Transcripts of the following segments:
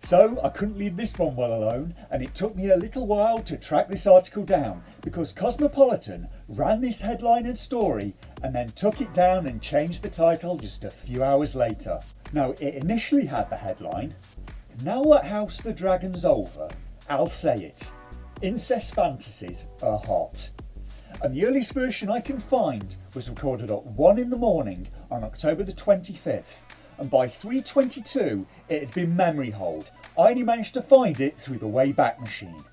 So I couldn't leave this one well alone, and it took me a little while to track this article down because Cosmopolitan ran this headline and story and then took it down and changed the title just a few hours later. Now, it initially had the headline, "Now that House the Dragon's over, I'll say it. Incest fantasies are hot." And the earliest version I can find was recorded at 1 in the morning on October the 25th. And by 3:22 it had been memory hold. I only managed to find it through the Wayback Machine.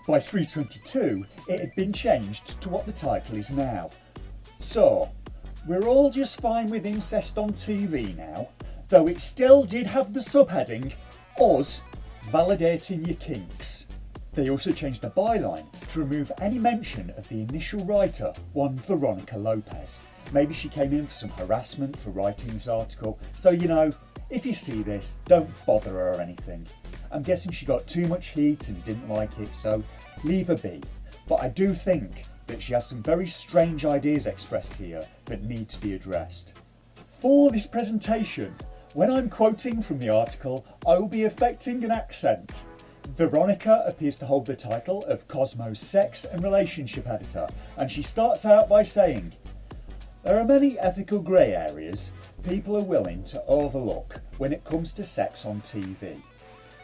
By 3:22 it had been changed to what the title is now. So, we're all just fine with incest on TV now, though it still did have the subheading, "Us validating your kinks." They also changed the byline to remove any mention of the initial writer, one Veronica Lopez. Maybe she came in for some harassment for writing this article, so if you see this, don't bother her or anything. I'm guessing she got too much heat and didn't like it, so leave her be. But I do think that she has some very strange ideas expressed here that need to be addressed. For this presentation, when I'm quoting from the article, I will be affecting an accent. Veronica appears to hold the title of Cosmo's sex and relationship editor, and she starts out by saying, "There are many ethical grey areas people are willing to overlook when it comes to sex on TV.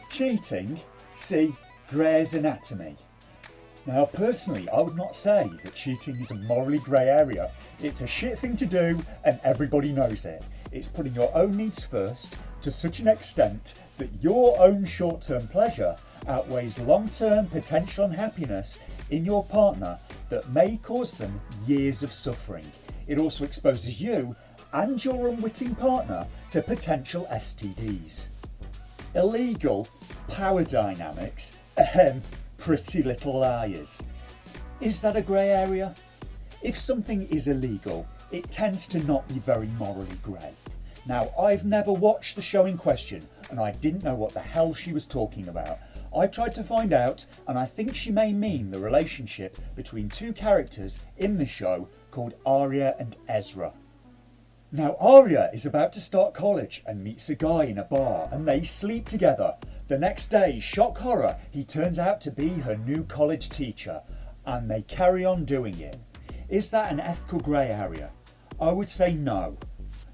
Cheating, see Grey's Anatomy." Now, personally, I would not say that cheating is a morally grey area. It's a shit thing to do, and everybody knows it. It's putting your own needs first to such an extent that your own short-term pleasure outweighs long-term potential unhappiness in your partner that may cause them years of suffering. It also exposes you and your unwitting partner to potential STDs. Illegal power dynamics, pretty little liars. Is that a grey area? If something is illegal, it tends to not be very morally grey. Now, I've never watched the show in question, and I didn't know what the hell she was talking about. I tried to find out, and I think she may mean the relationship between two characters in the show called Arya and Ezra. Now, Arya is about to start college and meets a guy in a bar, and they sleep together. The next day, shock horror, he turns out to be her new college teacher, and they carry on doing it. Is that an ethical grey area? I would say no,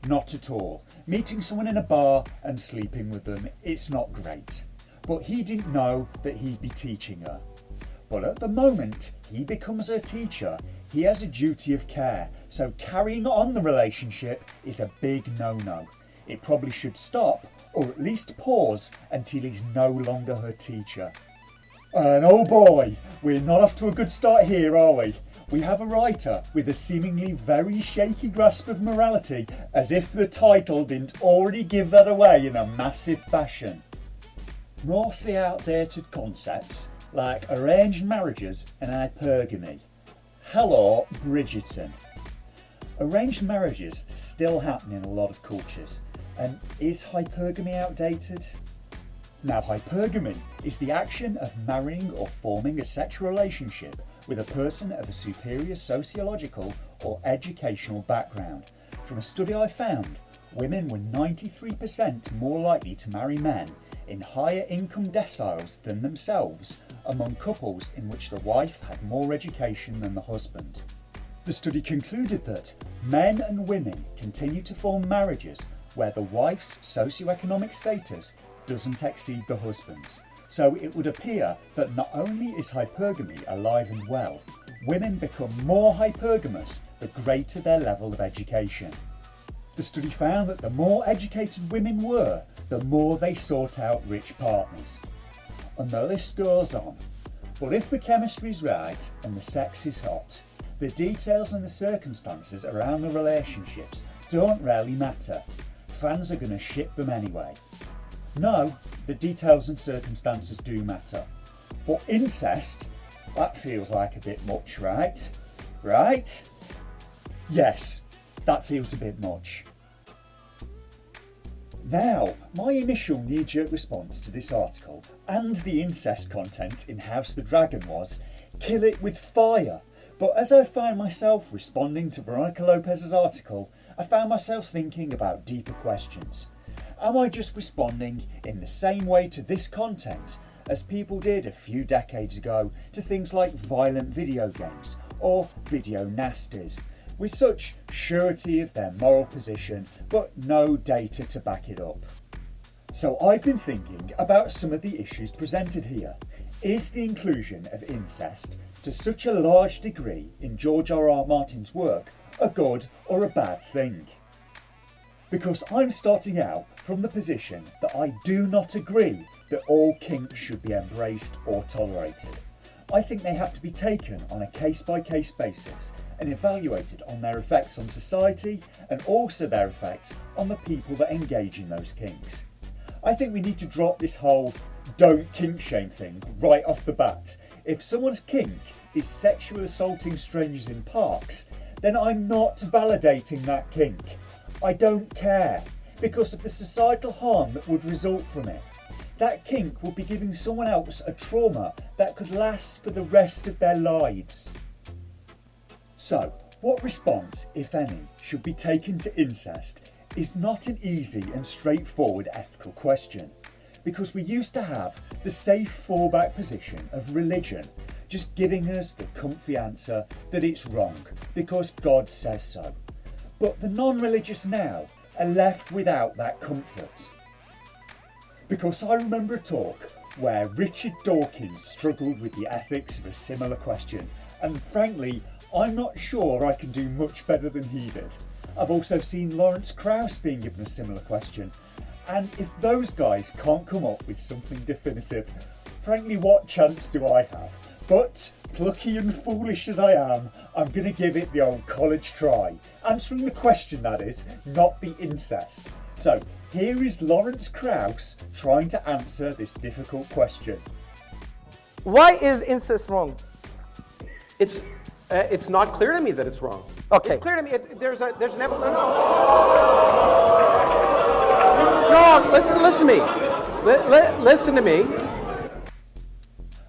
not at all. Meeting someone in a bar and sleeping with them, it's not great. But he didn't know that he'd be teaching her. But at the moment he becomes her teacher, he has a duty of care, so carrying on the relationship is a big no-no. It probably should stop, or at least pause, until he's no longer her teacher. And oh boy, we're not off to a good start here, are we? We have a writer with a seemingly very shaky grasp of morality, as if the title didn't already give that away in a massive fashion. Mostly outdated concepts like arranged marriages and hypergamy. Hello, Bridgerton. Arranged marriages still happen in a lot of cultures, and is hypergamy outdated? Now, hypergamy is the action of marrying or forming a sexual relationship with a person of a superior sociological or educational background. From a study I found, women were 93% more likely to marry men in higher income deciles than themselves among couples in which the wife had more education than the husband. The study concluded that men and women continue to form marriages where the wife's socioeconomic status doesn't exceed the husband's. So it would appear that not only is hypergamy alive and well, women become more hypergamous the greater their level of education. The study found that the more educated women were, the more they sought out rich partners. And the list goes on. But if the chemistry's right and the sex is hot, the details and the circumstances around the relationships don't really matter. Fans are going to ship them anyway. No, the details and circumstances do matter. But incest, that feels like a bit much, right? Right? Yes, that feels a bit much. Now, my initial knee-jerk response to this article and the incest content in House the Dragon was, kill it with fire. But as I found myself responding to Veronica Lopez's article, I found myself thinking about deeper questions. Am I just responding in the same way to this content as people did a few decades ago to things like violent video games or video nasties, with such surety of their moral position but no data to back it up? So I've been thinking about some of the issues presented here. Is the inclusion of incest to such a large degree in George R.R. Martin's work a good or a bad thing? Because I'm starting out from the position that I do not agree that all kinks should be embraced or tolerated. I think they have to be taken on a case-by-case basis and evaluated on their effects on society and also their effects on the people that engage in those kinks. I think we need to drop this whole don't kink shame thing right off the bat. If someone's kink is sexual assaulting strangers in parks, then I'm not validating that kink. I don't care, because of the societal harm that would result from it. That kink would be giving someone else a trauma that could last for the rest of their lives. So, what response, if any, should be taken to incest is not an easy and straightforward ethical question, because we used to have the safe fallback position of religion, just giving us the comfy answer that it's wrong because God says so. But the non-religious now are left without that comfort. Because I remember a talk where Richard Dawkins struggled with the ethics of a similar question, and frankly, I'm not sure I can do much better than he did. I've also seen Lawrence Krauss being given a similar question, and if those guys can't come up with something definitive, frankly, what chance do I have? But, plucky and foolish as I am, I'm going to give it the old college try. Answering the question, that is, not the incest. So, here is Lawrence Krauss trying to answer this difficult question. Why is incest wrong? It's not clear to me that it's wrong. Okay. It's clear to me. There's an evolution. No, listen to me. Listen to me.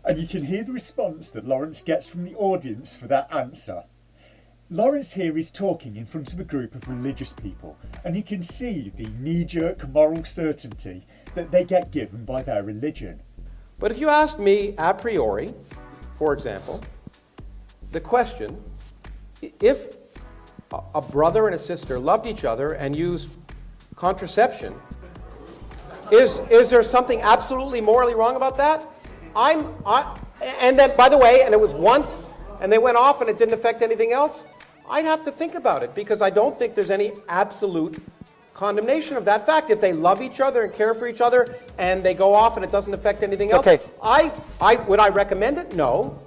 And you can hear the response that Lawrence gets from the audience for that answer. Lawrence here is talking in front of a group of religious people, and you can see the knee-jerk moral certainty that they get given by their religion. But if you ask me a priori, for example, the question, if a brother and a sister loved each other and used contraception, is there something absolutely morally wrong about that? And then, by the way, and it was once, and they went off and it didn't affect anything else, I'd have to think about it, because I don't think there's any absolute condemnation of that fact. If they love each other and care for each other and they go off and it doesn't affect anything else, okay. Would I recommend it? No.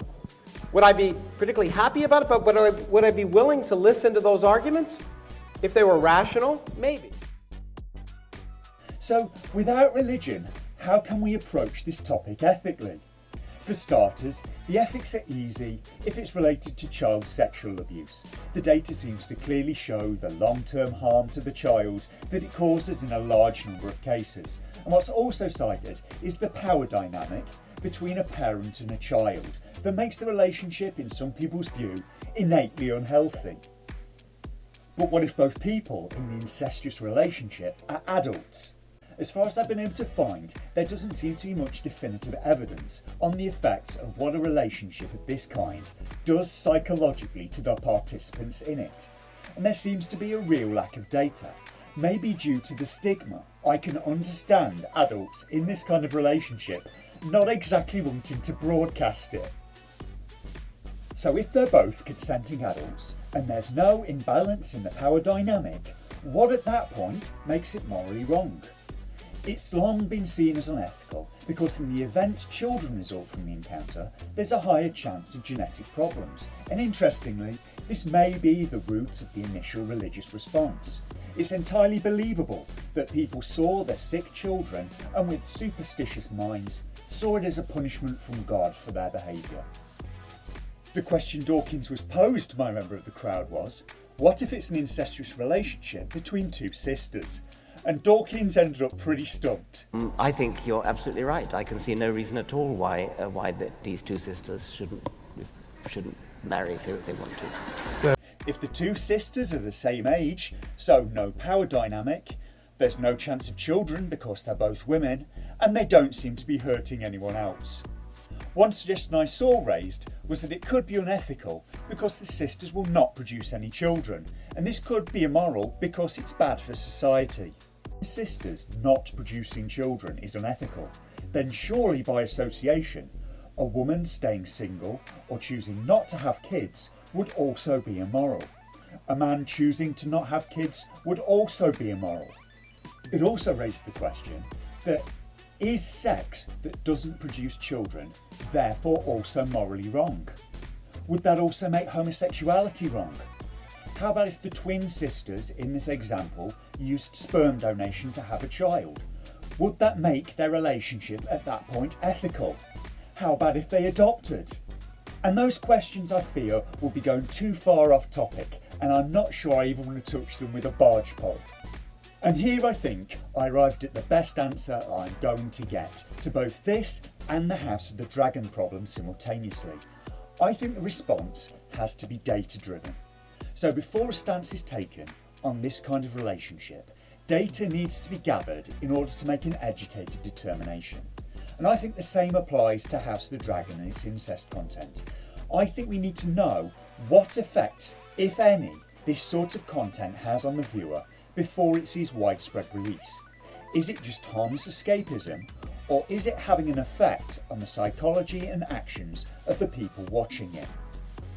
Would I be particularly happy about it? But would I be willing to listen to those arguments? If they were rational, maybe. So, without religion, how can we approach this topic ethically? For starters, the ethics are easy if it's related to child sexual abuse. The data seems to clearly show the long-term harm to the child that it causes in a large number of cases. And what's also cited is the power dynamic between a parent and a child that makes the relationship, in some people's view, innately unhealthy. But what if both people in the incestuous relationship are adults? As far as I've been able to find, there doesn't seem to be much definitive evidence on the effects of what a relationship of this kind does psychologically to the participants in it. And there seems to be a real lack of data, maybe due to the stigma. I can understand adults in this kind of relationship not exactly wanting to broadcast it. So if they're both consenting adults and there's no imbalance in the power dynamic, what at that point makes it morally wrong? It's long been seen as unethical because in the event children result from the encounter, there's a higher chance of genetic problems. And interestingly, this may be the root of the initial religious response. It's entirely believable that people saw their sick children and with superstitious minds saw it as a punishment from God for their behaviour. The question Dawkins was posed to my member of the crowd was, what if it's an incestuous relationship between two sisters? And Dawkins ended up pretty stumped. I think you're absolutely right. I can see no reason at all why these two sisters shouldn't marry if they want to. If the two sisters are the same age, so no power dynamic, There's no chance of children because they're both women, and they don't seem to be hurting anyone else. One suggestion I saw raised was that it could be unethical because the sisters will not produce any children, and this could be immoral because it's bad for society. If sisters not producing children is unethical, then surely by association, a woman staying single or choosing not to have kids would also be immoral. A man choosing to not have kids would also be immoral. It also raised the question that is sex that doesn't produce children therefore also morally wrong? Would that also make homosexuality wrong? How about if the twin sisters in this example used sperm donation to have a child? Would that make their relationship at that point ethical? How about if they adopted? And those questions, I fear, will be going too far off topic, and I'm not sure I even want to touch them with a barge pole. And here I think I arrived at the best answer I'm going to get to both this and the House of the Dragon problem simultaneously. I think the response has to be data driven. So before a stance is taken on this kind of relationship, data needs to be gathered in order to make an educated determination. And I think the same applies to House of the Dragon and its incest content. I think we need to know what effects, if any, this sort of content has on the viewer before it sees widespread release. Is it just harmless escapism, or is it having an effect on the psychology and actions of the people watching it?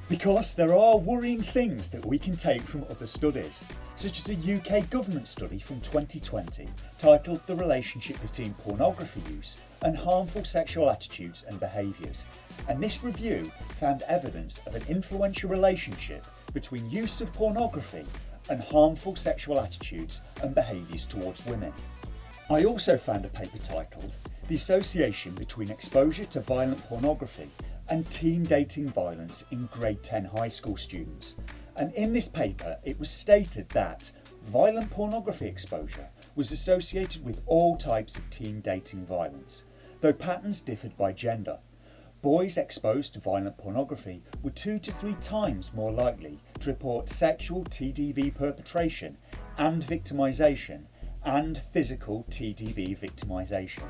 Because there are worrying things that we can take from other studies, such as a UK government study from 2020 titled The Relationship Between Pornography Use and Harmful Sexual Attitudes and Behaviours. And this review found evidence of an influential relationship between use of pornography and harmful sexual attitudes and behaviours towards women. I also found a paper titled The Association Between Exposure to Violent Pornography and Teen Dating Violence in Grade 10 High School Students. And in this paper it was stated that violent pornography exposure was associated with all types of teen dating violence, though patterns differed by gender. Boys exposed to violent pornography were 2 to 3 times more likely to report sexual TDV perpetration and victimisation and physical TDV victimisation,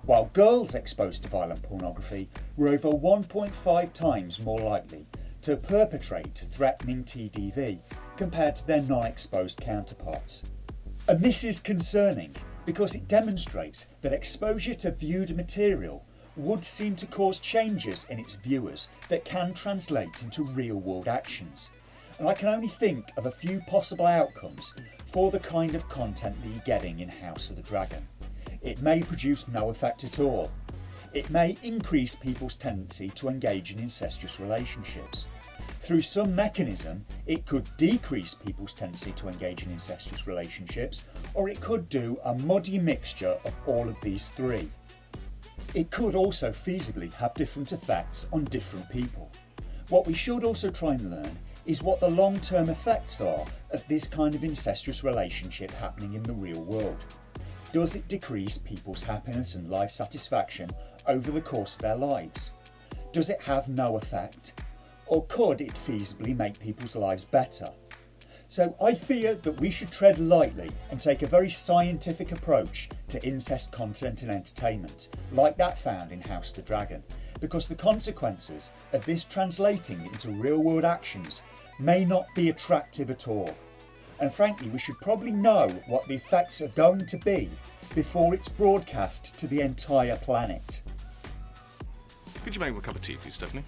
while girls exposed to violent pornography were over 1.5 times more likely to perpetrate threatening TDV compared to their non-exposed counterparts. And this is concerning because it demonstrates that exposure to viewed material would seem to cause changes in its viewers that can translate into real-world actions. And I can only think of a few possible outcomes for the kind of content that you're getting in House of the Dragon. It may produce no effect at all. It may increase people's tendency to engage in incestuous relationships. Through some mechanism, it could decrease people's tendency to engage in incestuous relationships, or it could do a muddy mixture of all of these three. It could also feasibly have different effects on different people. What we should also try and learn is what the long-term effects are of this kind of incestuous relationship happening in the real world. Does it decrease people's happiness and life satisfaction over the course of their lives? Does it have no effect? Or could it feasibly make people's lives better? So I fear that we should tread lightly and take a very scientific approach to incest content and entertainment, like that found in House of the Dragon, because the consequences of this translating into real-world actions may not be attractive at all. And frankly, we should probably know what the effects are going to be before it's broadcast to the entire planet. Could you make me a cup of tea, please, Stephanie?